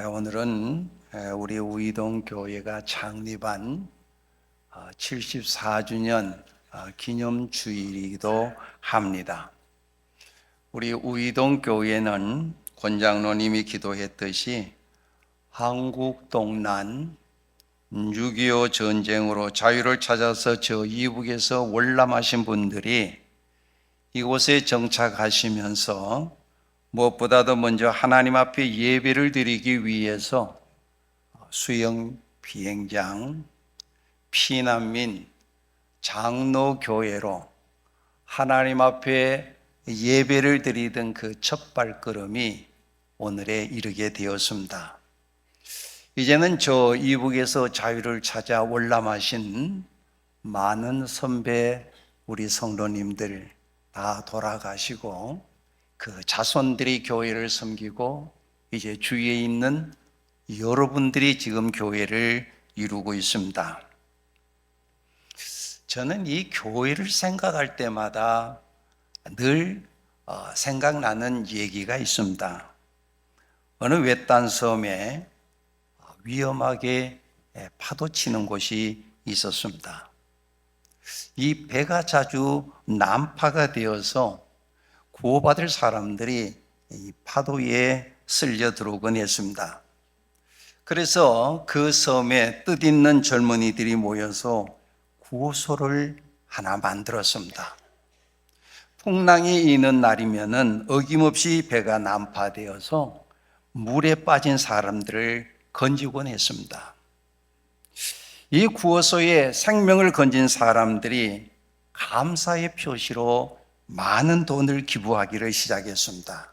오늘은 우리 우이동 교회가 창립한 74주년 기념주일이기도 합니다. 우리 우이동 교회는 권장로님이 기도했듯이 한국 동란 6.25 전쟁으로 자유를 찾아서 저 이북에서 월남하신 분들이 이곳에 정착하시면서 무엇보다도 먼저 하나님 앞에 예배를 드리기 위해서 수영 비행장, 피난민, 장로교회로 하나님 앞에 예배를 드리던 그 첫 발걸음이 오늘에 이르게 되었습니다. 이제는 저 이북에서 자유를 찾아 월남하신 많은 선배 우리 성도님들 다 돌아가시고 그 자손들이 교회를 섬기고 이제 주위에 있는 여러분들이 지금 교회를 이루고 있습니다. 저는 이 교회를 생각할 때마다 늘 생각나는 얘기가 있습니다. 어느 외딴 섬에 위험하게 파도 치는 곳이 있었습니다. 이 배가 자주 난파가 되어서 구호받을 사람들이 이 파도에 쓸려 들어오곤 했습니다. 그래서 그 섬에 뜻있는 젊은이들이 모여서 구호소를 하나 만들었습니다. 풍랑이 있는 날이면은 어김없이 배가 난파되어서 물에 빠진 사람들을 건지곤 했습니다. 이 구호소에 생명을 건진 사람들이 감사의 표시로 많은 돈을 기부하기를 시작했습니다.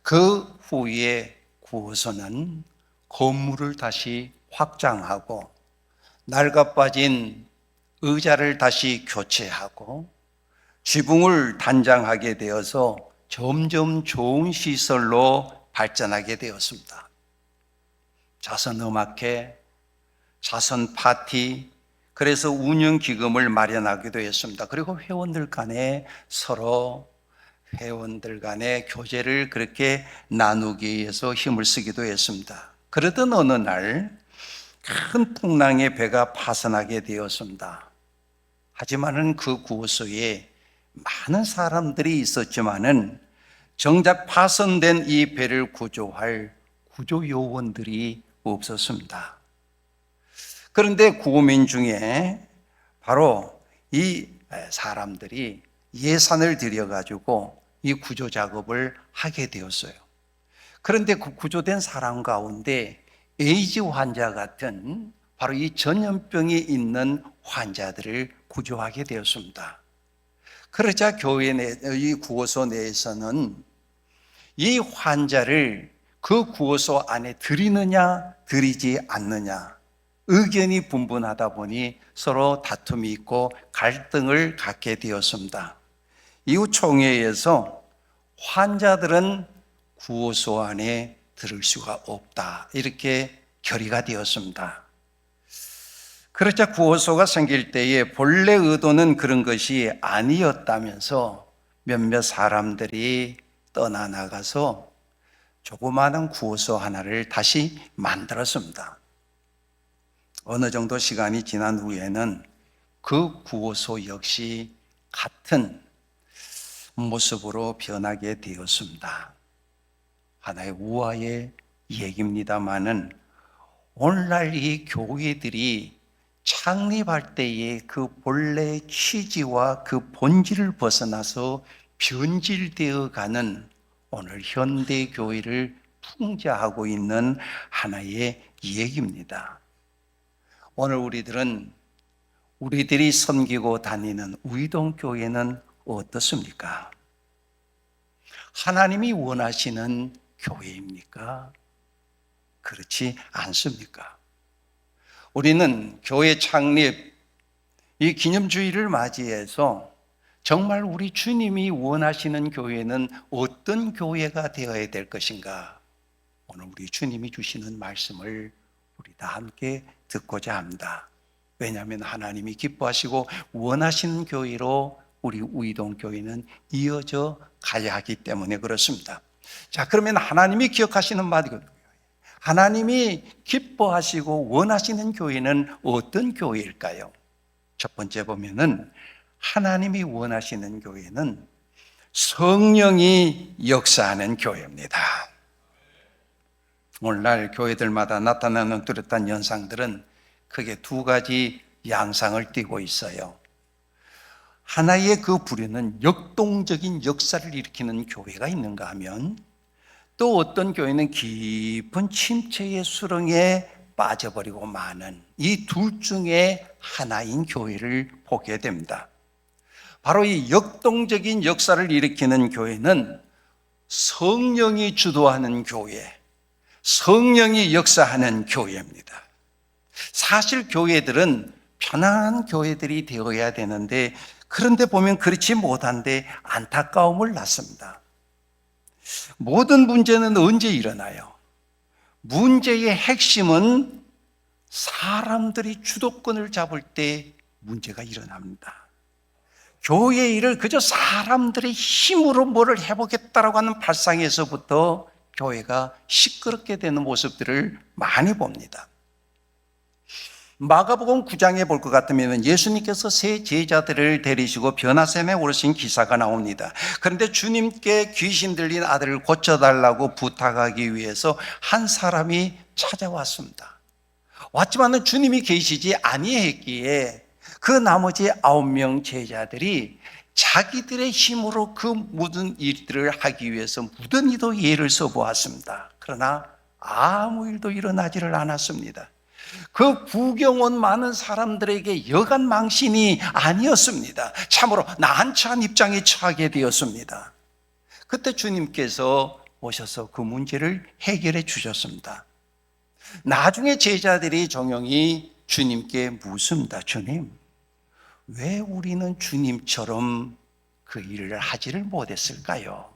그 후에 구호소는 건물을 다시 확장하고 낡아빠진 의자를 다시 교체하고 지붕을 단장하게 되어서 점점 좋은 시설로 발전하게 되었습니다. 자선음악회, 자선 파티, 그래서 운영기금을 마련하기도 했습니다. 그리고 회원들 간에 서로 회원들 간의 교제를 그렇게 나누기 위해서 힘을 쓰기도 했습니다. 그러던 어느 날 큰 풍랑의 배가 파손하게 되었습니다. 하지만은 그 구호소에 많은 사람들이 있었지만은 정작 파손된 이 배를 구조할 구조요원들이 없었습니다. 그런데 구호민 중에 바로 이 사람들이 예산을 들여가지고 이 구조 작업을 하게 되었어요. 그런데 그 구조된 사람 가운데 에이즈 환자 같은 바로 이 전염병이 있는 환자들을 구조하게 되었습니다. 그러자 교회 이 구호소 내에서는 이 환자를 그 구호소 안에 들이느냐 들이지 않느냐 의견이 분분하다 보니 서로 다툼이 있고 갈등을 갖게 되었습니다. 이후 총회에서 환자들은 구호소 안에 들을 수가 없다 이렇게 결의가 되었습니다. 그러자 구호소가 생길 때에 본래 의도는 그런 것이 아니었다면서 몇몇 사람들이 떠나나가서 조그마한 구호소 하나를 다시 만들었습니다. 어느 정도 시간이 지난 후에는 그 구호소 역시 같은 모습으로 변하게 되었습니다. 하나의 우화의 얘기입니다만은 오늘날 이 교회들이 창립할 때의 그 본래 취지와 그 본질을 벗어나서 변질되어 가는 오늘 현대 교회를 풍자하고 있는 하나의 얘기입니다. 오늘 우리들이 섬기고 다니는 우이동 교회는 어떻습니까? 하나님이 원하시는 교회입니까? 그렇지 않습니까? 우리는 교회 창립 이 기념주의를 맞이해서 정말 우리 주님이 원하시는 교회는 어떤 교회가 되어야 될 것인가? 오늘 우리 주님이 주시는 말씀을 우리 다 함께 듣고자 합니다. 왜냐하면 하나님이 기뻐하시고 원하시는 교회로 우리 우이동 교회는 이어져 가야 하기 때문에 그렇습니다. 자, 그러면 하나님이 기억하시는 말이거든요. 하나님이 기뻐하시고 원하시는 교회는 어떤 교회일까요? 첫 번째 보면은 하나님이 원하시는 교회는 성령이 역사하는 교회입니다. 오늘날 교회들마다 나타나는 뚜렷한 현상들은 크게 두 가지 양상을 띠고 있어요. 하나의 그 부류는 역동적인 역사를 일으키는 교회가 있는가 하면, 또 어떤 교회는 깊은 침체의 수렁에 빠져버리고 마는 이 둘 중에 하나인 교회를 보게 됩니다. 바로 이 역동적인 역사를 일으키는 교회는 성령이 주도하는 교회, 성령이 역사하는 교회입니다. 사실 교회들은 편안한 교회들이 되어야 되는데, 그런데 보면 그렇지 못한데 안타까움을 낳습니다. 모든 문제는 언제 일어나요? 문제의 핵심은 사람들이 주도권을 잡을 때 문제가 일어납니다. 교회의 일을 그저 사람들의 힘으로 뭐를 해보겠다라고 하는 발상에서부터 교회가 시끄럽게 되는 모습들을 많이 봅니다. 마가복음 9장에 볼 것 같으면 예수님께서 세 제자들을 데리시고 변화샘에 오르신 기사가 나옵니다. 그런데 주님께 귀신 들린 아들을 고쳐달라고 부탁하기 위해서 한 사람이 찾아왔습니다. 왔지만은 주님이 계시지 아니했기에 그 나머지 9명 제자들이 자기들의 힘으로 그 모든 일들을 하기 위해서 무던히도 예를 써보았습니다. 그러나 아무 일도 일어나지를 않았습니다. 그 구경 온 많은 사람들에게 여간 망신이 아니었습니다. 참으로 난처한 입장에 처하게 되었습니다. 그때 주님께서 오셔서 그 문제를 해결해 주셨습니다. 나중에 제자들이 종용이 주님께 묻습니다. 주님, 왜 우리는 주님처럼 그 일을 하지를 못했을까요?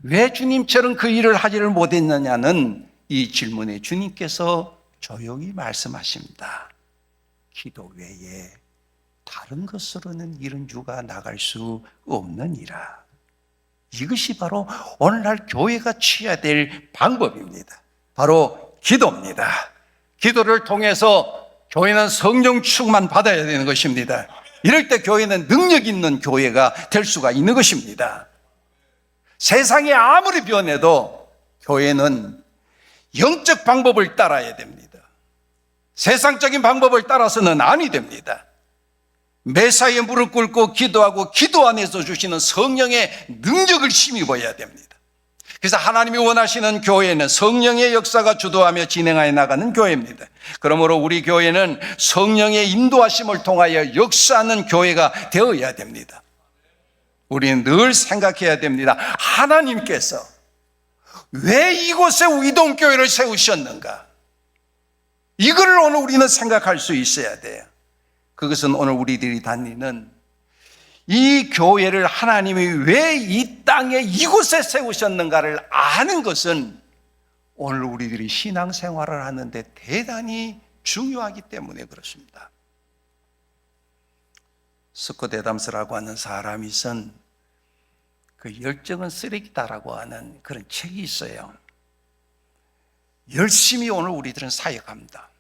왜 주님처럼 그 일을 하지를 못했느냐는 이 질문에 주님께서 조용히 말씀하십니다. 기도 외에 다른 것으로는 이런 주가 나갈 수 없느니라. 이것이 바로 오늘날 교회가 취해야 될 방법입니다. 바로 기도입니다. 기도를 통해서 교회는 성령 충만 받아야 되는 것입니다. 이럴 때 교회는 능력 있는 교회가 될 수가 있는 것입니다. 세상이 아무리 변해도 교회는 영적 방법을 따라야 됩니다. 세상적인 방법을 따라서는 아니 됩니다. 매사에 무릎 꿇고 기도하고 기도 안에서 주시는 성령의 능력을 힘입어야 됩니다. 그래서 하나님이 원하시는 교회는 성령의 역사가 주도하며 진행하여 나가는 교회입니다. 그러므로 우리 교회는 성령의 인도하심을 통하여 역사하는 교회가 되어야 됩니다. 우리는 늘 생각해야 됩니다. 하나님께서 왜 이곳에 우이동교회를 세우셨는가? 이걸 오늘 우리는 생각할 수 있어야 돼요. 그것은 오늘 우리들이 다니는 이 교회를 하나님이 왜 이 땅에 이곳에 세우셨는가를 아는 것은 오늘 우리들이 신앙생활을 하는데 대단히 중요하기 때문에 그렇습니다. 스콧 애담스라고 하는 사람이 쓴 그 열정은 쓰레기다라고 하는 그런 책이 있어요. 열심히 오늘 우리들은 사역합니다.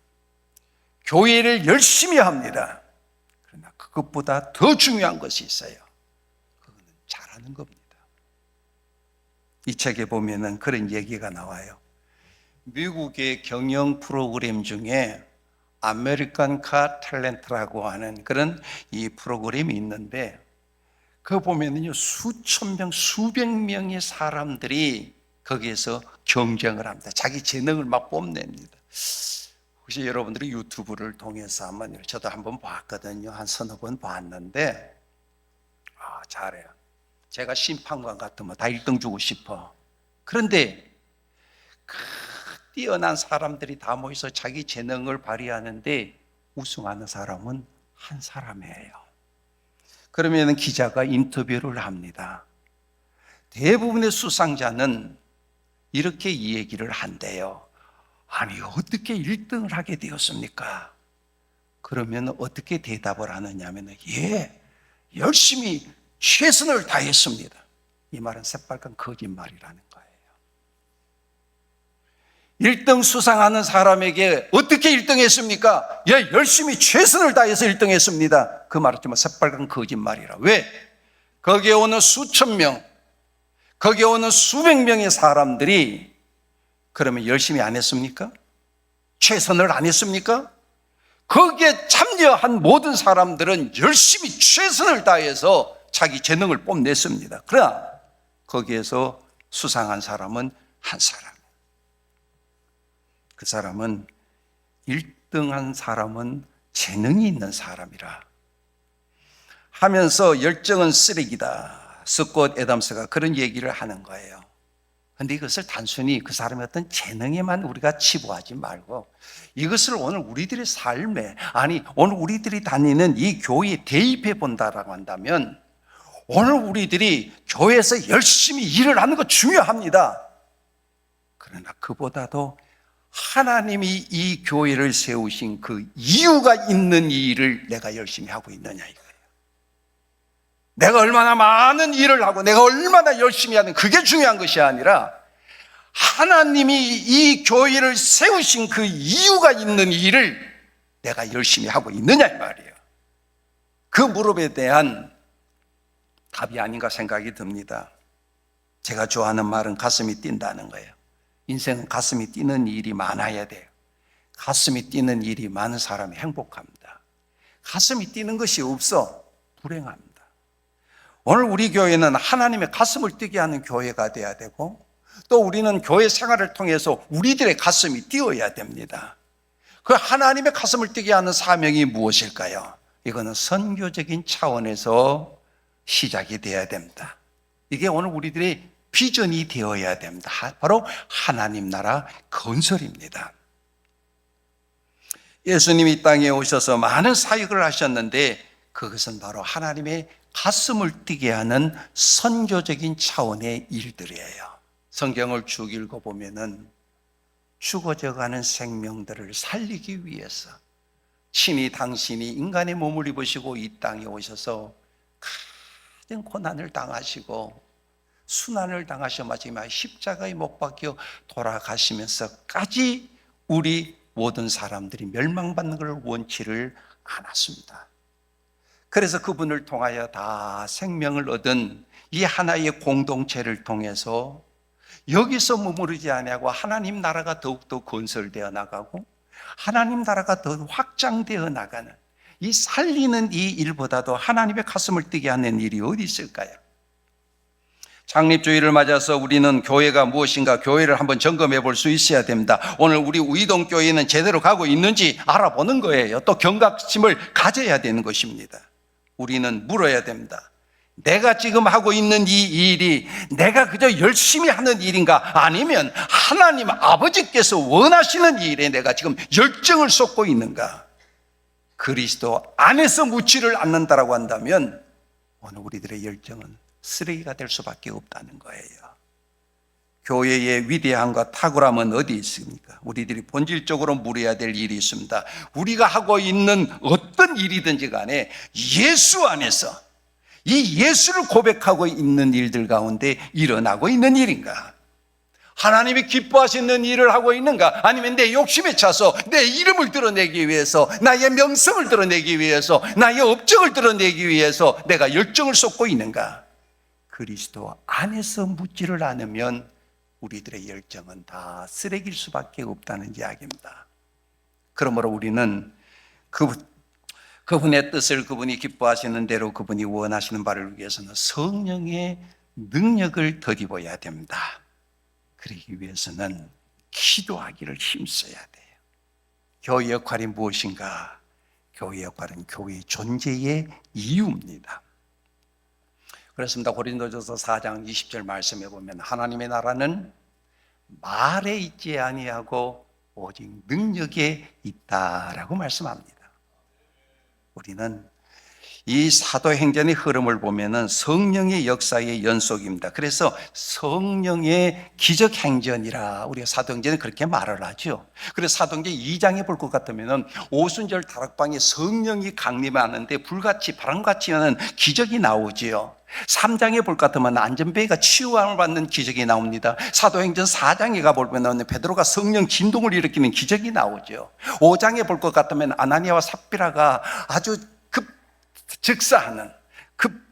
교회를 열심히 합니다. 그러나 그것보다 더 중요한 것이 있어요. 그거는 잘하는 겁니다. 이 책에 보면은 그런 얘기가 나와요. 미국의 경영 프로그램 중에 아메리칸 가 탤런트라고 하는 그런 이 프로그램이 있는데, 그거 보면은요, 수천 명, 수백 명의 사람들이 거기에서 경쟁을 합니다. 자기 재능을 막 뽐냅니다. 혹시 여러분들이 유튜브를 통해서 저도 한번 봤거든요. 한 서너 번 봤는데, 잘해요. 제가 심판관 같으면 다 1등 주고 싶어. 그런데 그 뛰어난 사람들이 다 모여서 자기 재능을 발휘하는데 우승하는 사람은 한 사람이에요. 그러면 기자가 인터뷰를 합니다. 대부분의 수상자는 이렇게 이 얘기를 한대요. 아니, 어떻게 1등을 하게 되었습니까? 그러면 어떻게 대답을 하느냐면, 열심히 최선을 다했습니다. 이 말은 새빨간 거짓말이라는 거예요. 1등 수상하는 사람에게 어떻게 1등 했습니까? 예, 열심히 최선을 다해서 1등 했습니다. 그 말은 정말 새빨간 거짓말이라. 왜? 거기에 오는 수천 명, 거기에 오는 수백 명의 사람들이 그러면 열심히 안 했습니까? 최선을 안 했습니까? 거기에 참여한 모든 사람들은 열심히 최선을 다해서 자기 재능을 뽐냈습니다. 그러나 거기에서 수상한 사람은 한 사람. 그 사람은 1등한 사람은 재능이 있는 사람이라 하면서 열정은 쓰레기다. 스콧 애덤스가 그런 얘기를 하는 거예요. 그런데 이것을 단순히 그 사람의 어떤 재능에만 우리가 치부하지 말고 이것을 오늘 우리들의 삶에, 아니 오늘 우리들이 다니는 이 교회에 대입해 본다라고 한다면 오늘 우리들이 교회에서 열심히 일을 하는 거 중요합니다. 그러나 그보다도 하나님이 이 교회를 세우신 그 이유가 있는 이 일을 내가 열심히 하고 있느냐 이거예요. 내가 얼마나 많은 일을 하고 내가 얼마나 열심히 하는 그게 중요한 것이 아니라 하나님이 이 교회를 세우신 그 이유가 있는 일을 내가 열심히 하고 있느냐 이 말이에요. 그 물음에 대한 답이 아닌가 생각이 듭니다. 제가 좋아하는 말은 가슴이 뛴다는 거예요. 인생은 가슴이 뛰는 일이 많아야 돼요. 가슴이 뛰는 일이 많은 사람이 행복합니다. 가슴이 뛰는 것이 없어 불행합니다. 오늘 우리 교회는 하나님의 가슴을 뛰게 하는 교회가 돼야 되고 또 우리는 교회 생활을 통해서 우리들의 가슴이 뛰어야 됩니다. 그 하나님의 가슴을 뛰게 하는 사명이 무엇일까요? 이거는 선교적인 차원에서 시작이 돼야 됩니다. 이게 오늘 우리들의 비전이 되어야 됩니다. 바로 하나님 나라 건설입니다. 예수님이 이 땅에 오셔서 많은 사역을 하셨는데 그것은 바로 하나님의 가슴을 뛰게 하는 선교적인 차원의 일들이에요. 성경을 쭉 읽어보면은 죽어져가는 생명들을 살리기 위해서 친히 당신이 인간의 몸을 입으시고 이 땅에 오셔서 가진 고난을 당하시고 순환을 당하셔 마지막 십자가에 못 박혀 돌아가시면서까지 우리 모든 사람들이 멸망받는 것을 원치를 않았습니다. 그래서 그분을 통하여 다 생명을 얻은 이 하나의 공동체를 통해서 여기서 머무르지 아니하고 하나님 나라가 더욱더 건설되어 나가고 하나님 나라가 더 확장되어 나가는 이 살리는 이 일보다도 하나님의 가슴을 뛰게 하는 일이 어디 있을까요? 창립주의를 맞아서 우리는 교회가 무엇인가 교회를 한번 점검해 볼 수 있어야 됩니다. 오늘 우리 우이동교회는 제대로 가고 있는지 알아보는 거예요. 또 경각심을 가져야 되는 것입니다. 우리는 물어야 됩니다. 내가 지금 하고 있는 이 일이 내가 그저 열심히 하는 일인가 아니면 하나님 아버지께서 원하시는 일에 내가 지금 열정을 쏟고 있는가? 그리스도 안에서 묻지를 않는다라고 한다면 오늘 우리들의 열정은 쓰레기가 될 수밖에 없다는 거예요. 교회의 위대함과 탁월함은 어디 있습니까? 우리들이 본질적으로 물어야 될 일이 있습니다. 우리가 하고 있는 어떤 일이든지 간에 예수 안에서 이 예수를 고백하고 있는 일들 가운데 일어나고 있는 일인가? 하나님이 기뻐하시는 일을 하고 있는가? 아니면 내 욕심에 차서 내 이름을 드러내기 위해서, 나의 명성을 드러내기 위해서, 나의 업적을 드러내기 위해서 내가 열정을 쏟고 있는가? 그리스도 안에서 묻지를 않으면 우리들의 열정은 다 쓰레기일 수밖에 없다는 이야기입니다. 그러므로 우리는 그분의 뜻을 그분이 기뻐하시는 대로 그분이 원하시는 바를 위해서는 성령의 능력을 덧입어야 됩니다. 그러기 위해서는 기도하기를 힘써야 돼요. 교회 역할이 무엇인가? 교회 역할은 교회의 존재의 이유입니다. 그렇습니다. 고린도전서 4장 20절 말씀해 보면 하나님의 나라는 말에 있지 아니하고 오직 능력에 있다라고 말씀합니다. 우리는 이 사도행전의 흐름을 보면은 성령의 역사의 연속입니다. 그래서 성령의 기적행전이라 우리가 사도행전에 그렇게 말을 하죠. 그래서 사도행전 2장에 볼 것 같으면은 오순절 다락방에 성령이 강림하는데 불같이 바람같이 하는 기적이 나오지요. 3장에 볼 것 같으면 안전뱅이가 치유함을 받는 기적이 나옵니다. 사도행전 4장에 가보면 베드로가 성령 진동을 일으키는 기적이 나오죠. 5장에 볼 것 같으면 아나니아와 삽비라가 아주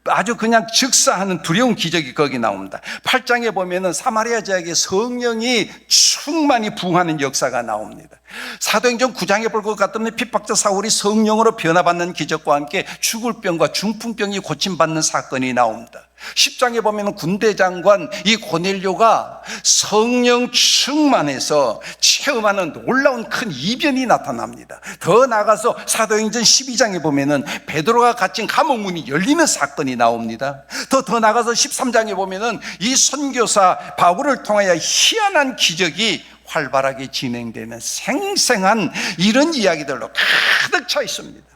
아주 그냥 즉사하는 두려운 기적이 거기 나옵니다. 8장에 보면은 사마리아 지역에 성령이 충만히 부흥하는 역사가 나옵니다. 사도행전 9장에 볼 것 같으면 핍박자 사울이 성령으로 변화받는 기적과 함께 죽을 병과 중풍병이 고침받는 사건이 나옵니다. 10장에 보면 군대 장관 이 고넬료가 성령 충만해서 체험하는 놀라운 큰 이변이 나타납니다. 더 나아가서 사도행전 12장에 보면은 베드로가 갇힌 감옥 문이 열리는 사건이 나옵니다. 더 나아가서 13장에 보면은 이 선교사 바울을 통하여 희한한 기적이 활발하게 진행되는 생생한 이런 이야기들로 가득 차 있습니다.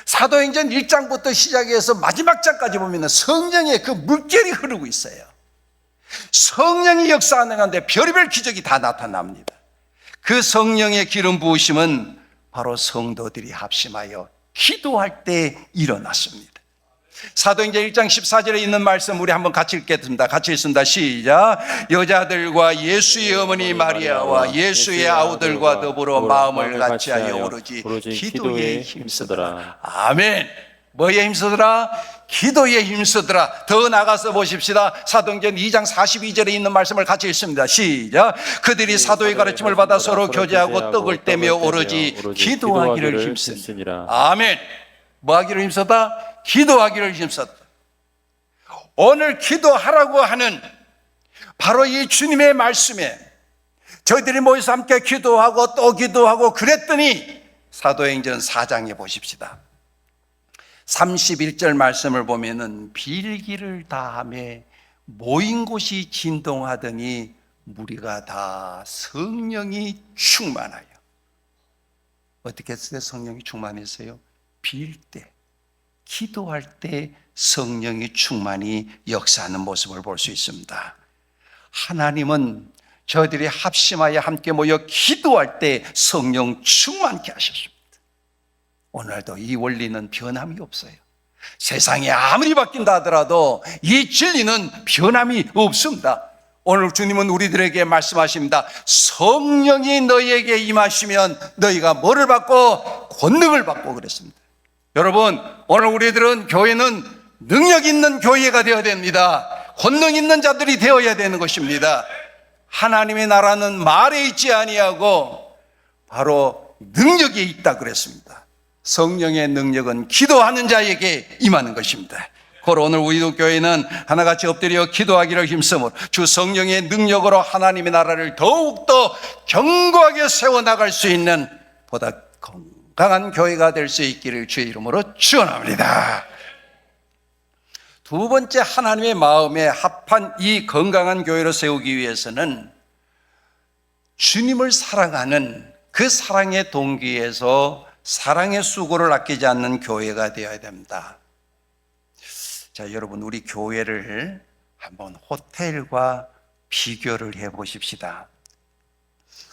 사도행전 1장부터 시작해서 마지막 장까지 보면 성령의 그 물결이 흐르고 있어요. 성령이 역사하는 가운데 별의별 기적이 다 나타납니다. 그 성령의 기름 부으심은 바로 성도들이 합심하여 기도할 때 일어났습니다. 사도행전 1장 14절에 있는 말씀 우리 한번 같이 읽겠습니다. 같이 읽습니다. 시작. 여자들과 예수의 어머니 마리아와 예수의 아우들과 더불어 마음을 같이하여 오로지 기도에 힘쓰더라. 아멘. 뭐에 힘쓰더라? 기도에 힘쓰더라. 더 나가서 보십시다. 사도행전 2장 42절에 있는 말씀을 같이 읽습니다. 시작. 그들이 사도의 가르침을 받아 서로 교제하고 떡을 떼며 오로지 기도하기를 힘쓰니라. 아멘. 뭐 하기를 힘쓰다? 기도하기를 힘썼다. 오늘 기도하라고 하는 바로 이 주님의 말씀에 저희들이 모여서 함께 기도하고 또 기도하고 그랬더니 사도행전 4장에 보십시다. 31절 말씀을 보면은 빌기를 다하며 모인 곳이 진동하더니 무리가 다 성령이 충만하여. 어떻게 했을 때 성령이 충만했어요? 빌 때, 기도할 때 성령이 충만히 역사하는 모습을 볼 수 있습니다. 하나님은 저희들이 합심하여 함께 모여 기도할 때 성령 충만케 하셨습니다. 오늘도 이 원리는 변함이 없어요. 세상이 아무리 바뀐다 하더라도 이 진리는 변함이 없습니다. 오늘 주님은 우리들에게 말씀하십니다. 성령이 너희에게 임하시면 너희가 뭐를 받고? 권능을 받고 그랬습니다. 여러분, 오늘 우리들은 교회는 능력 있는 교회가 되어야 됩니다. 권능 있는 자들이 되어야 되는 것입니다. 하나님의 나라는 말에 있지 아니하고 바로 능력에 있다 그랬습니다. 성령의 능력은 기도하는 자에게 임하는 것입니다. 그러 오늘 우리도 교회는 하나같이 엎드려 기도하기를 힘쓰므로 주 성령의 능력으로 하나님의 나라를 더욱더 견고하게 세워나갈 수 있는 보다 강한 교회가 될 수 있기를 주의 이름으로 축원합니다. 두 번째, 하나님의 마음에 합한 이 건강한 교회를 세우기 위해서는 주님을 사랑하는 그 사랑의 동기에서 사랑의 수고를 아끼지 않는 교회가 되어야 됩니다. 자, 여러분, 우리 교회를 한번 호텔과 비교를 해 보십시다.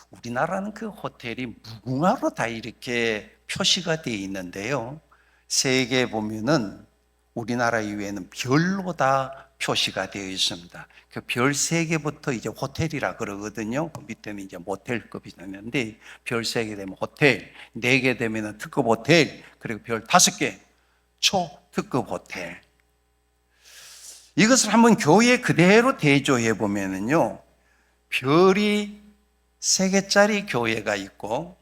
우리나라는 그 호텔이 무궁화로 다 이렇게 표시가 되어 있는데요. 세계에 보면은 우리나라 이외에는 별로 다 표시가 되어 있습니다. 그 별 3개부터 이제 호텔이라 그러거든요. 그 밑에는 이제 모텔급이 있는데 별 3개 되면 호텔, 4개 되면 특급 호텔, 그리고 별 5개 초특급 호텔. 이것을 한번 교회에 그대로 대조해 보면은요, 별이 3개짜리 교회가 있고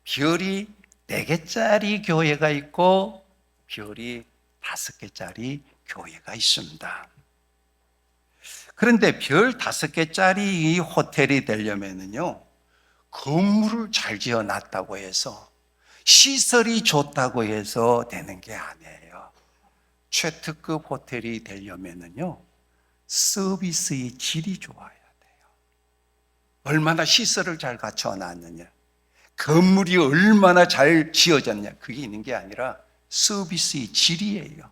별이 4개짜리 교회가 있고 별이 5개짜리 교회가 있습니다. 그런데 별 5개짜리 이 호텔이 되려면은요, 건물을 잘 지어 놨다고 해서 시설이 좋다고 해서 되는 게 아니에요. 최특급 호텔이 되려면은요, 서비스의 질이 좋아야 돼요. 얼마나 시설을 잘 갖춰 놨느냐, 건물이 얼마나 잘 지어졌냐, 그게 있는 게 아니라 서비스의 질이에요.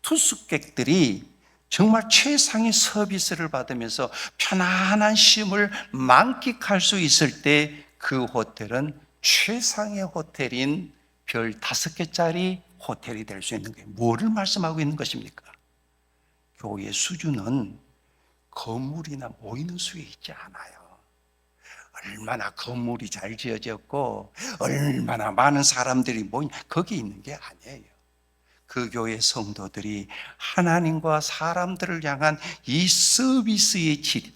투숙객들이 정말 최상의 서비스를 받으면서 편안한 쉼을 만끽할 수 있을 때 그 호텔은 최상의 호텔인 별 5개짜리 호텔이 될 수 있는 게 뭐를 말씀하고 있는 것입니까? 교회 수준은 건물이나 모이는 수에 있지 않아요. 얼마나 건물이 잘 지어졌고 얼마나 많은 사람들이 모인 거기 있는 게 아니에요. 그 교회 성도들이 하나님과 사람들을 향한 이 서비스의 질이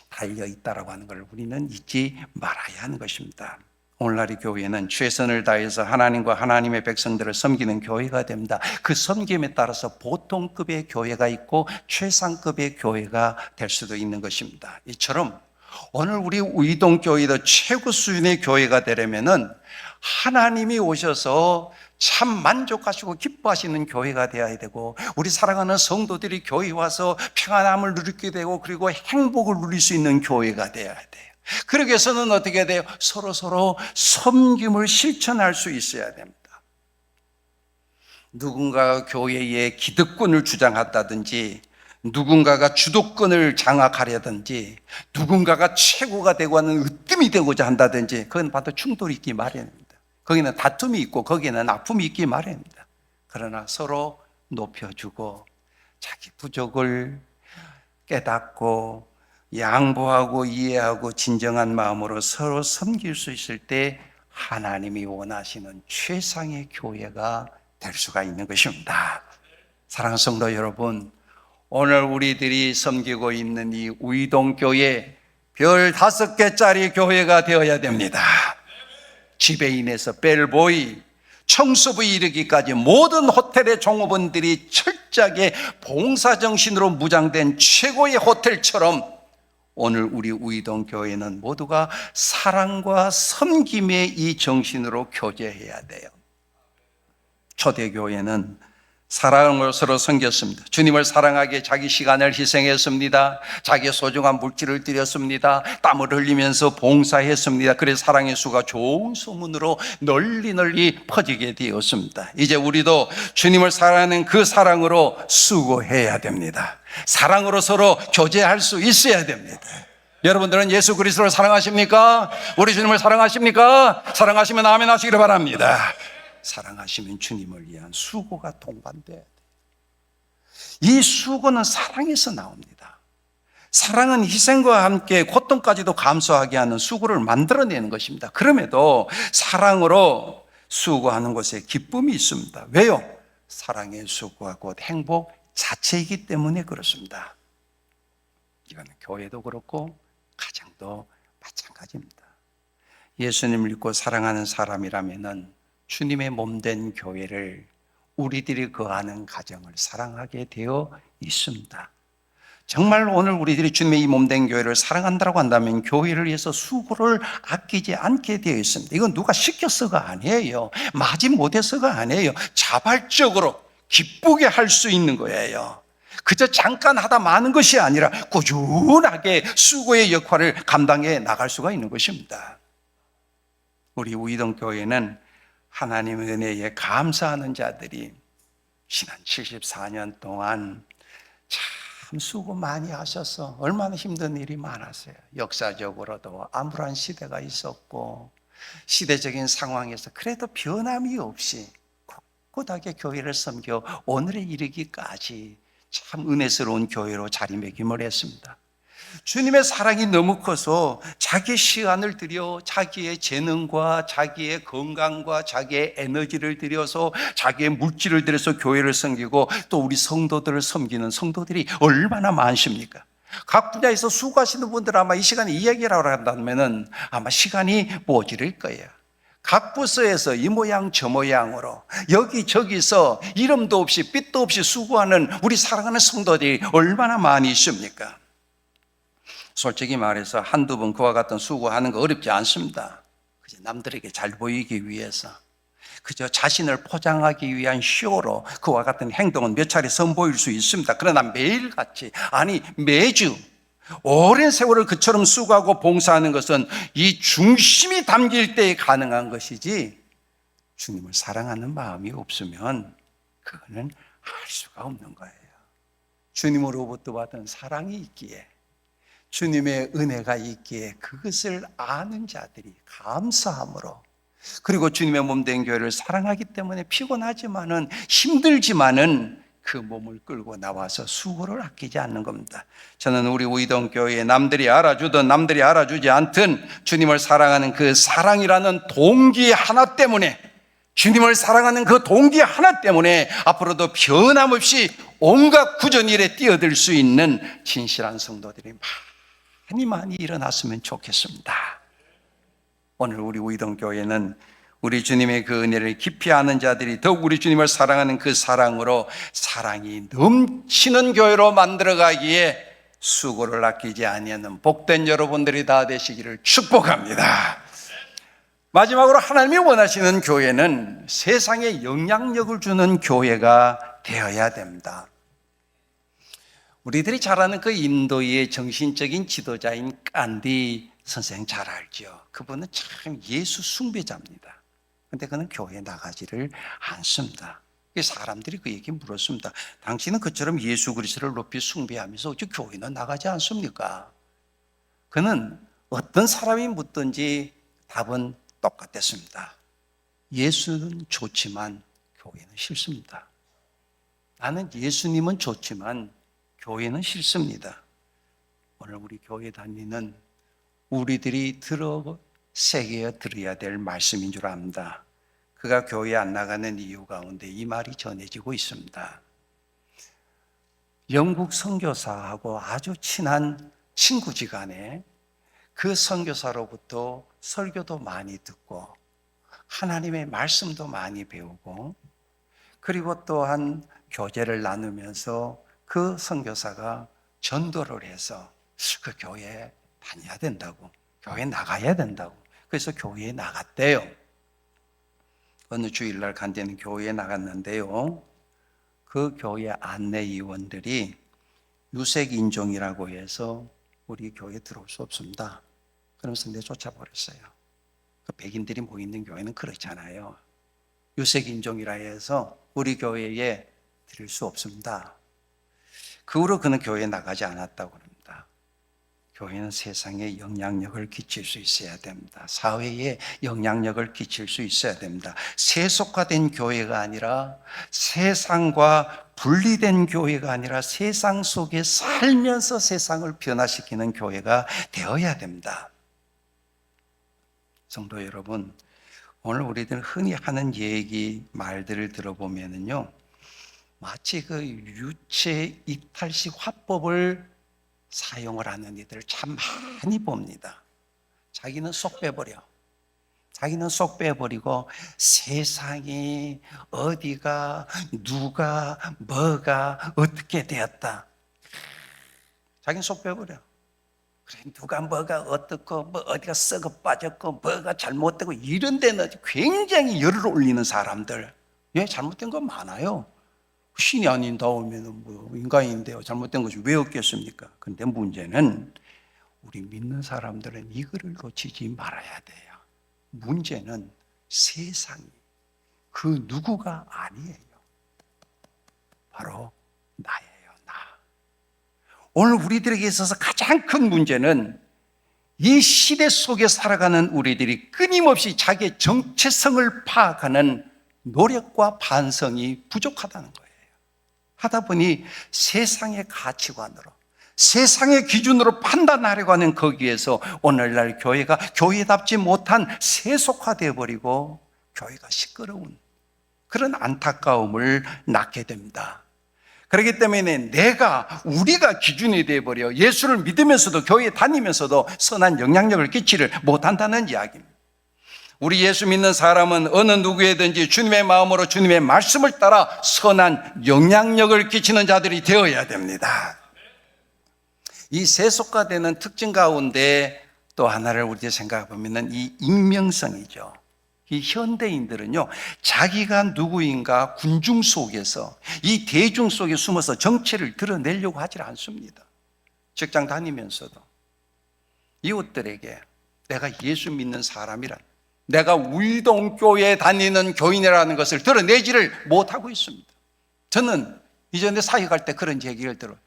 달려있다라고 하는 걸 우리는 잊지 말아야 하는 것입니다. 오늘날의 교회는 최선을 다해서 하나님과 하나님의 백성들을 섬기는 교회가 됩니다. 그 섬김에 따라서 보통급의 교회가 있고 최상급의 교회가 될 수도 있는 것입니다. 이처럼 오늘 우리 우이동교회도 최고 수준의 교회가 되려면은 하나님이 오셔서 참 만족하시고 기뻐하시는 교회가 되어야 되고, 우리 사랑하는 성도들이 교회에 와서 평안함을 누리게 되고 그리고 행복을 누릴 수 있는 교회가 되어야 돼요. 그러기 위해서는 어떻게 돼요? 서로 섬김을 실천할 수 있어야 됩니다. 누군가가 교회에 기득권을 주장한다든지, 누군가가 주도권을 장악하려든지, 누군가가 최고가 되고 하는 으뜸이 되고자 한다든지, 그건 바로 충돌이 있기 마련입니다. 거기는 다툼이 있고 거기는 아픔이 있기 마련입니다. 그러나 서로 높여주고 자기 부족을 깨닫고 양보하고 이해하고 진정한 마음으로 서로 섬길 수 있을 때 하나님이 원하시는 최상의 교회가 될 수가 있는 것입니다. 사랑하는 성도 여러분, 오늘 우리들이 섬기고 있는 이 우이동교회 별 5개짜리 교회가 되어야 됩니다. 지배인에서 벨보이, 청소부 이르기까지 모든 호텔의 종업원들이 철저하게 봉사정신으로 무장된 최고의 호텔처럼 오늘 우리 우이동교회는 모두가 사랑과 섬김의 이 정신으로 교제해야 돼요. 초대교회는 사랑으로 서로 섬겼습니다. 주님을 사랑하기에 자기 시간을 희생했습니다. 자기의 소중한 물질을 드렸습니다. 땀을 흘리면서 봉사했습니다. 그래서 사랑의 수가 좋은 소문으로 널리 퍼지게 되었습니다. 이제 우리도 주님을 사랑하는 그 사랑으로 수고해야 됩니다. 사랑으로 서로 교제할 수 있어야 됩니다. 여러분들은 예수 그리스도를 사랑하십니까? 우리 주님을 사랑하십니까? 사랑하시면 아멘 하시기를 바랍니다. 사랑하시면 주님을 위한 수고가 동반돼야 돼요. 이 수고는 사랑에서 나옵니다. 사랑은 희생과 함께 고통까지도 감수하게 하는 수고를 만들어내는 것입니다. 그럼에도 사랑으로 수고하는 것에 기쁨이 있습니다. 왜요? 사랑의 수고가 곧 행복 자체이기 때문에 그렇습니다. 이건 교회도 그렇고 가정도 마찬가지입니다. 예수님을 믿고 사랑하는 사람이라면은 주님의 몸된 교회를, 우리들이 거하는 가정을 사랑하게 되어 있습니다. 정말 오늘 우리들이 주님의 이 몸된 교회를 사랑한다고 한다면 교회를 위해서 수고를 아끼지 않게 되어 있습니다. 이건 누가 시켜서가 아니에요. 마지못해서가 아니에요. 자발적으로 기쁘게 할 수 있는 거예요. 그저 잠깐 하다 마는 것이 아니라 꾸준하게 수고의 역할을 감당해 나갈 수가 있는 것입니다. 우리 우이동교회는 하나님의 은혜에 감사하는 자들이 지난 74년 동안 참 수고 많이 하셔서 얼마나 힘든 일이 많았어요. 역사적으로도 암울한 시대가 있었고 시대적인 상황에서 그래도 변함이 없이 꿋꿋하게 교회를 섬겨 오늘에 이르기까지 참 은혜스러운 교회로 자리매김을 했습니다. 주님의 사랑이 너무 커서 자기 시간을 들여 자기의 재능과 자기의 건강과 자기의 에너지를 들여서 자기의 물질을 들여서 교회를 섬기고 또 우리 성도들을 섬기는 성도들이 얼마나 많습니까? 각 분야에서 수고하시는 분들 아마 이 시간에 이야기라고 한다면 아마 시간이 모자랄 거예요. 각 부서에서 이 모양 저 모양으로 여기저기서 이름도 없이 빛도 없이 수고하는 우리 사랑하는 성도들이 얼마나 많이 있습니까? 솔직히 말해서 한두 번 그와 같은 수고하는 거 어렵지 않습니다. 그저 남들에게 잘 보이기 위해서, 그저 자신을 포장하기 위한 쇼로 그와 같은 행동은 몇 차례 선보일 수 있습니다. 그러나 매일같이, 아니 매주 오랜 세월을 그처럼 수고하고 봉사하는 것은 이 중심이 담길 때에 가능한 것이지, 주님을 사랑하는 마음이 없으면 그거는 할 수가 없는 거예요. 주님으로부터 받은 사랑이 있기에, 주님의 은혜가 있기에 그것을 아는 자들이 감사함으로, 그리고 주님의 몸된 교회를 사랑하기 때문에 피곤하지만은 힘들지만은 그 몸을 끌고 나와서 수고를 아끼지 않는 겁니다. 저는 우리 우이동교회에 남들이 알아주든 남들이 알아주지 않든 주님을 사랑하는 그 사랑이라는 동기 하나 때문에, 주님을 사랑하는 그 동기 하나 때문에 앞으로도 변함없이 온갖 구전 일에 뛰어들 수 있는 진실한 성도들이 많이 일어났으면 좋겠습니다. 오늘 우리 우이동교회는 우리 주님의 그 은혜를 깊이 아는 자들이 더욱 우리 주님을 사랑하는 그 사랑으로 사랑이 넘치는 교회로 만들어가기에 수고를 아끼지 아니하는 복된 여러분들이 다 되시기를 축복합니다. 마지막으로 하나님이 원하시는 교회는 세상에 영향력을 주는 교회가 되어야 됩니다. 우리들이 잘 아는 그 인도의 정신적인 지도자인 깐디 선생 잘 알죠. 그분은 참 예수 숭배자입니다. 그런데 그는 교회에 나가지를 않습니다. 사람들이 그에게 물었습니다. 당신은 그처럼 예수 그리스도를 높이 숭배하면서 어째 교회는 나가지 않습니까? 그는 어떤 사람이 묻든지 답은 똑같았습니다. 예수는 좋지만 교회는 싫습니다. 나는 예수님은 좋지만 교회는 싫습니다. 오늘 우리 교회 다니는 우리들이 새겨야 들어야 될 말씀인 줄 압니다. 그가 교회에 안 나가는 이유 가운데 이 말이 전해지고 있습니다. 영국 선교사하고 아주 친한 친구지간에 그 선교사로부터 설교도 많이 듣고 하나님의 말씀도 많이 배우고, 그리고 또한 교제를 나누면서 그 선교사가 전도를 해서 그 교회에 다녀야 된다고, 교회에 나가야 된다고, 그래서 교회에 나갔대요. 어느 주일날 간데는 교회에 나갔는데요, 그 교회 안내위원들이 유색인종이라고 해서 우리 교회에 들어올 수 없습니다. 그러면서 내쫓아 버렸어요. 그 백인들이 모이는 교회는 그렇잖아요. 유색인종이라 해서 우리 교회에 들을 수 없습니다. 그 후로 그는 교회에 나가지 않았다고 합니다. 교회는 세상에 영향력을 끼칠 수 있어야 됩니다. 사회에 영향력을 끼칠 수 있어야 됩니다. 세속화된 교회가 아니라, 세상과 분리된 교회가 아니라 세상 속에 살면서 세상을 변화시키는 교회가 되어야 됩니다. 성도 여러분, 오늘 우리들 흔히 하는 얘기, 말들을 들어보면은요, 마치 그 유체 이탈식 화법을 사용을 하는 이들을 참 많이 봅니다. 자기는 쏙 빼버려. 자기는 쏙 빼버리고 세상이 어디가 누가 뭐가 어떻게 되었다, 자기는 쏙 빼버려. 그래, 누가 뭐가 어떻고 뭐 어디가 썩어 빠졌고 뭐가 잘못되고 이런 데는 굉장히 열을 올리는 사람들. 예, 잘못된 건 많아요. 신이 아닌다오면 뭐 인간인데요, 잘못된 것이 왜 없겠습니까? 그런데 문제는 우리 믿는 사람들은 이거를 놓치지 말아야 돼요. 문제는 세상이 그 누구가 아니에요. 바로 나예요, 나. 오늘 우리들에게 있어서 가장 큰 문제는 이 시대 속에 살아가는 우리들이 끊임없이 자기의 정체성을 파악하는 노력과 반성이 부족하다는 거예요. 하다 보니 세상의 가치관으로, 세상의 기준으로 판단하려고 하는 거기에서 오늘날 교회가 교회답지 못한 세속화되어 버리고 교회가 시끄러운 그런 안타까움을 낳게 됩니다. 그렇기 때문에 우리가 기준이 되어버려 예수를 믿으면서도 교회에 다니면서도 선한 영향력을 끼치를 못한다는 이야기입니다. 우리 예수 믿는 사람은 어느 누구에든지 주님의 마음으로 주님의 말씀을 따라 선한 영향력을 끼치는 자들이 되어야 됩니다. 이 세속화되는 특징 가운데 또 하나를 우리가 생각해 보면 이 익명성이죠. 이 현대인들은요, 자기가 누구인가 군중 속에서, 이 대중 속에 숨어서 정체를 드러내려고 하지 않습니다. 직장 다니면서도 이웃들에게 내가 예수 믿는 사람이란, 내가 우이동교회에 다니는 교인이라는 것을 드러내지를 못하고 있습니다. 저는 이전에 사역할 때 그런 얘기를 들어요.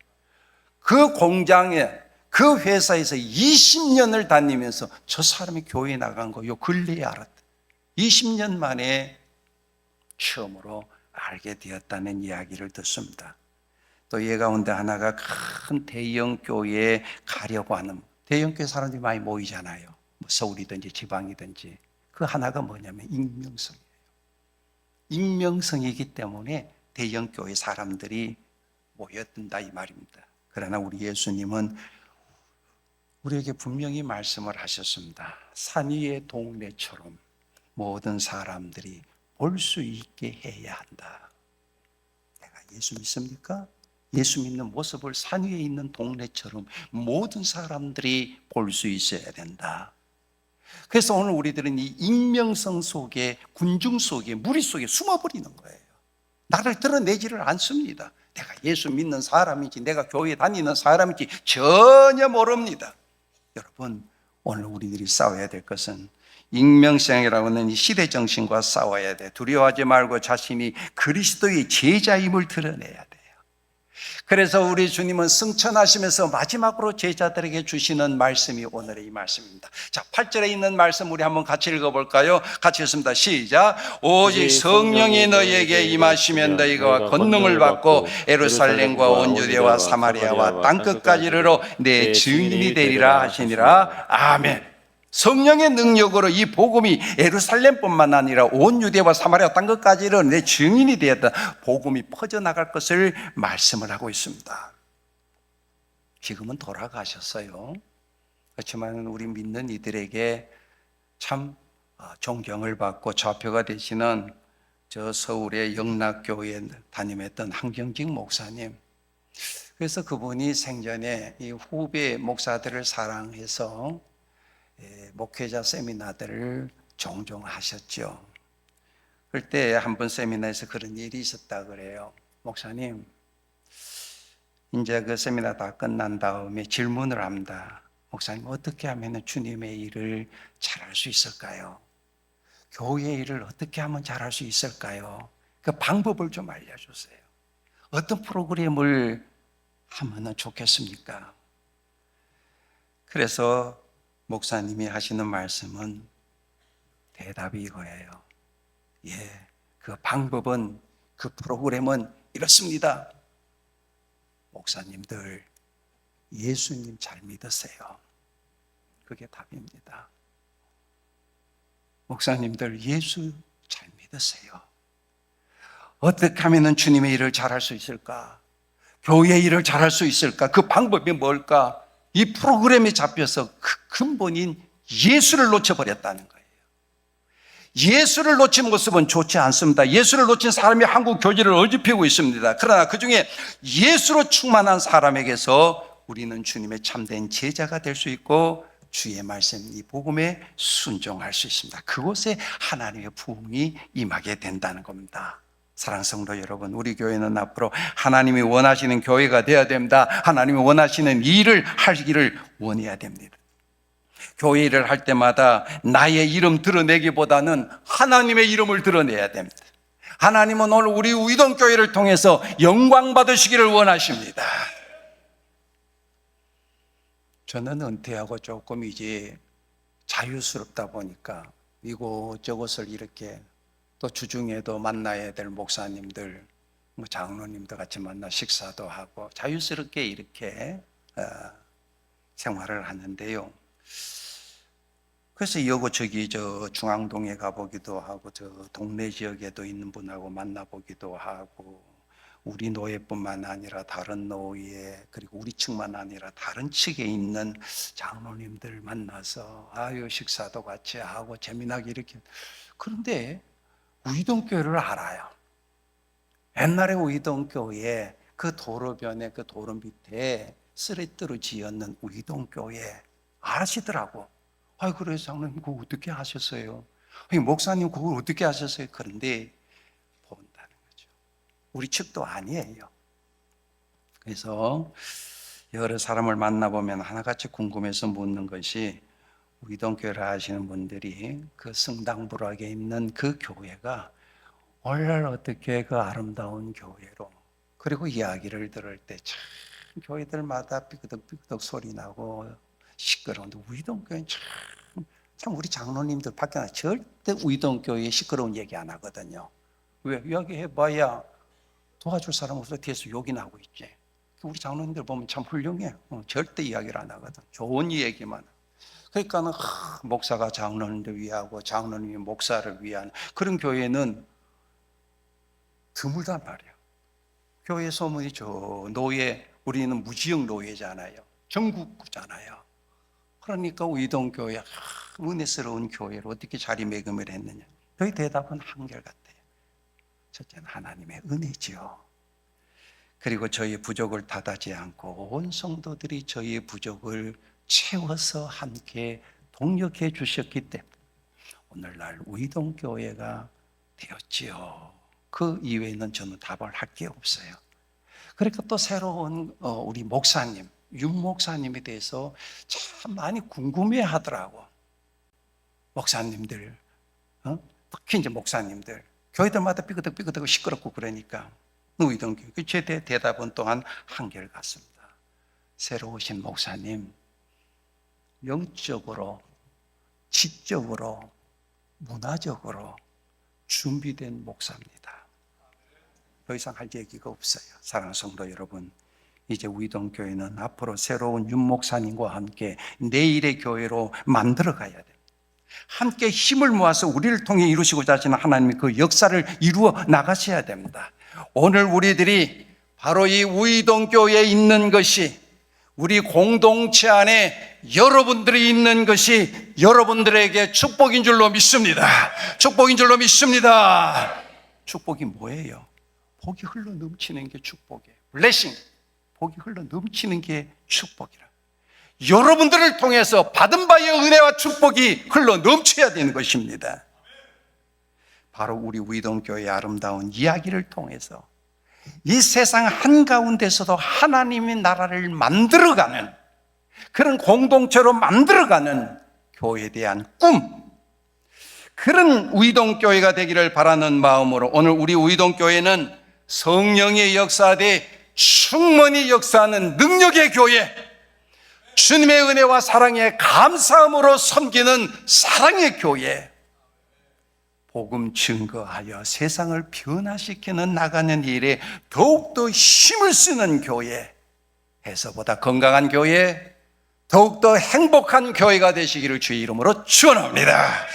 그 공장에, 그 회사에서 20년을 다니면서 저 사람이 교회에 나간 거 요 근래에 알았다. 20년 만에 처음으로 알게 되었다는 이야기를 듣습니다. 또 이 가운데 하나가 큰 대형 교회에 가려고 하는, 대형 교회 사람들이 많이 모이잖아요. 뭐 서울이든지 지방이든지. 그 하나가 뭐냐면 익명성이에요. 익명성이기 때문에 대형 교회 사람들이 모여든다 이 말입니다. 그러나 우리 예수님은 우리에게 분명히 말씀을 하셨습니다. 산 위의 동네처럼 모든 사람들이 볼 수 있게 해야 한다. 내가 예수 믿습니까? 예수 믿는 모습을 산 위에 있는 동네처럼 모든 사람들이 볼 수 있어야 된다. 그래서 오늘 우리들은 이 익명성 속에, 군중 속에, 무리 속에 숨어버리는 거예요. 나를 드러내지를 않습니다. 내가 예수 믿는 사람인지, 내가 교회 다니는 사람인지 전혀 모릅니다. 여러분, 오늘 우리들이 싸워야 될 것은 익명성이라고 하는 이 시대 정신과 싸워야 돼. 두려워하지 말고 자신이 그리스도의 제자임을 드러내야 돼요. 그래서 우리 주님은 승천하시면서 마지막으로 제자들에게 주시는 말씀이 오늘의 이 말씀입니다. 자, 8절에 있는 말씀 우리 한번 같이 읽어볼까요? 같이 읽습니다. 시작. 오직 성령이 너희에게 임하시면 너희가 권능을 받고 예루살렘과 온 유대와 사마리아와 땅끝까지 이르러 내 증인이 되리라 하시니라. 아멘. 성령의 능력으로 이 복음이 예루살렘뿐만 아니라 온 유대와 사마리아 땅끝까지 이르러 내 증인이 되었다. 복음이 퍼져나갈 것을 말씀을 하고 있습니다. 지금은 돌아가셨어요. 그렇지만 우리 믿는 이들에게 참 존경을 받고 좌표가 되시는 저 서울의 영락교회에 담임했던 한경직 목사님. 그래서 그분이 생전에 이 후배 목사들을 사랑해서 목회자 세미나들을 종종 하셨죠. 그럴 때 한 번 세미나에서 그런 일이 있었다 그래요. 목사님, 이제 그 세미나 다 끝난 다음에 질문을 합니다. 목사님, 어떻게 하면 주님의 일을 잘할 수 있을까요? 교회의 일을 어떻게 하면 잘할 수 있을까요? 그 방법을 좀 알려주세요. 어떤 프로그램을 하면 좋겠습니까? 그래서 목사님이 하시는 말씀은 대답이 이거예요. 예, 그 방법은, 그 프로그램은 이렇습니다. 목사님들, 예수님 잘 믿으세요. 그게 답입니다. 목사님들, 예수 잘 믿으세요. 어떻게 하면 주님의 일을 잘할 수 있을까? 교회의 일을 잘할 수 있을까? 그 방법이 뭘까? 이 프로그램에 잡혀서 그 근본인 예수를 놓쳐버렸다는 거예요. 예수를 놓친 모습은 좋지 않습니다. 예수를 놓친 사람이 한국 교회를 어지피고 있습니다. 그러나 그 중에 예수로 충만한 사람에게서 우리는 주님의 참된 제자가 될 수 있고 주의 말씀, 이 복음에 순종할 수 있습니다. 그곳에 하나님의 부흥이 임하게 된다는 겁니다. 사랑하는 성도 여러분, 우리 교회는 앞으로 하나님이 원하시는 교회가 되어야 됩니다. 하나님이 원하시는 일을 하기를 원해야 됩니다. 교회 일을 할 때마다 나의 이름 드러내기보다는 하나님의 이름을 드러내야 됩니다. 하나님은 오늘 우리 우이동교회를 통해서 영광 받으시기를 원하십니다. 저는 은퇴하고 조금 이제 자유스럽다 보니까 이곳저곳을 이렇게 또 주중에도 만나야 될 목사님들, 장로님들 같이 만나 식사도 하고 자유스럽게 이렇게 생활을 하는데요. 그래서 여기저기 저 중앙동에 가보기도 하고 저 동네 지역에도 있는 분하고 만나보기도 하고 우리 노예뿐만 아니라 다른 노예 그리고 우리 측만 아니라 다른 측에 있는 장로님들 만나서 식사도 같이 하고 재미나게 이렇게. 그런데 우이동교회를 알아요. 옛날에 우이동교회 그 도로변에 그 도로 밑에 쓰레기로 지었는 우이동교회 아시더라고. 그래서 장로님 그거 어떻게 하셨어요? 목사님 그걸 어떻게 하셨어요? 그런데 본다는 거죠. 우리 측도 아니에요. 그래서 여러 사람을 만나보면 하나같이 궁금해서 묻는 것이 우이동교회를 하시는 분들이 그 성당부락에 있는 그 교회가 오늘날 어떻게 그 아름다운 교회로, 그리고 이야기를 들을 때 참 교회들마다 삐그덕삐그덕 소리 나고 시끄러운데 우이동교회는 참 우리 장로님들 밖에 절대 우이동교회 시끄러운 얘기 안 하거든요. 왜? 이야기해봐야 도와줄 사람 없어 뒤에서 욕이나 하고 있지. 우리 장로님들 보면 참 훌륭해. 절대 이야기를 안 하거든. 좋은 얘기만. 그러니까는 목사가 장로님들 위하고 장로님이 목사를 위한 그런 교회는 드물단 말이에요. 교회 소문이 저 노예, 우리는 무지역 노예잖아요. 전국구잖아요. 그러니까 의동교회 은혜스러운 교회로 어떻게 자리매김을 했느냐. 저희 대답은 한결같아요. 첫째는 하나님의 은혜지요. 그리고 저희의 부족을 탓하지 않고 온 성도들이 저희의 부족을 채워서 함께 동력해 주셨기 때문에 오늘날 의동교회가 되었지요. 그 이외에는 저는 답을 할 게 없어요. 그러니까 또 새로운 우리 목사님, 윤 목사님에 대해서 참 많이 궁금해 하더라고. 목사님들, 특히 이제 목사님들, 교회들마다 삐그덕삐그덕 시끄럽고 그러니까 의동교회. 제 대답은 또한 한결같습니다. 새로 오신 목사님, 영적으로, 지적으로, 문화적으로 준비된 목사입니다. 더 이상 할 얘기가 없어요. 사랑하는 성도 여러분, 이제 우이동교회는 앞으로 새로운 윤 목사님과 함께 내일의 교회로 만들어 가야 됩니다. 함께 힘을 모아서 우리를 통해 이루시고자 하시는 하나님의 그 역사를 이루어 나가셔야 됩니다. 오늘 우리들이 바로 이 우이동교회에 있는 것이, 우리 공동체 안에 여러분들이 있는 것이 여러분들에게 축복인 줄로 믿습니다. 축복인 줄로 믿습니다. 축복이 뭐예요? 복이 흘러 넘치는 게 축복이에요. 블레싱, 복이 흘러 넘치는 게 축복이라. 여러분들을 통해서 받은 바의 은혜와 축복이 흘러 넘쳐야 되는 것입니다. 바로 우리 우이동교회의 아름다운 이야기를 통해서 이 세상 한가운데서도 하나님의 나라를 만들어가는, 그런 공동체로 만들어가는 교회에 대한 꿈, 그런 우이동교회가 되기를 바라는 마음으로 오늘 우리 우이동교회는 성령의 역사대 충만히 역사하는 능력의 교회, 주님의 은혜와 사랑에 감사함으로 섬기는 사랑의 교회, 복음 증거하여 세상을 변화시키는 나가는 일에 더욱더 힘을 쓰는 교회, 해서보다 건강한 교회, 더욱더 행복한 교회가 되시기를 주의 이름으로 축원합니다.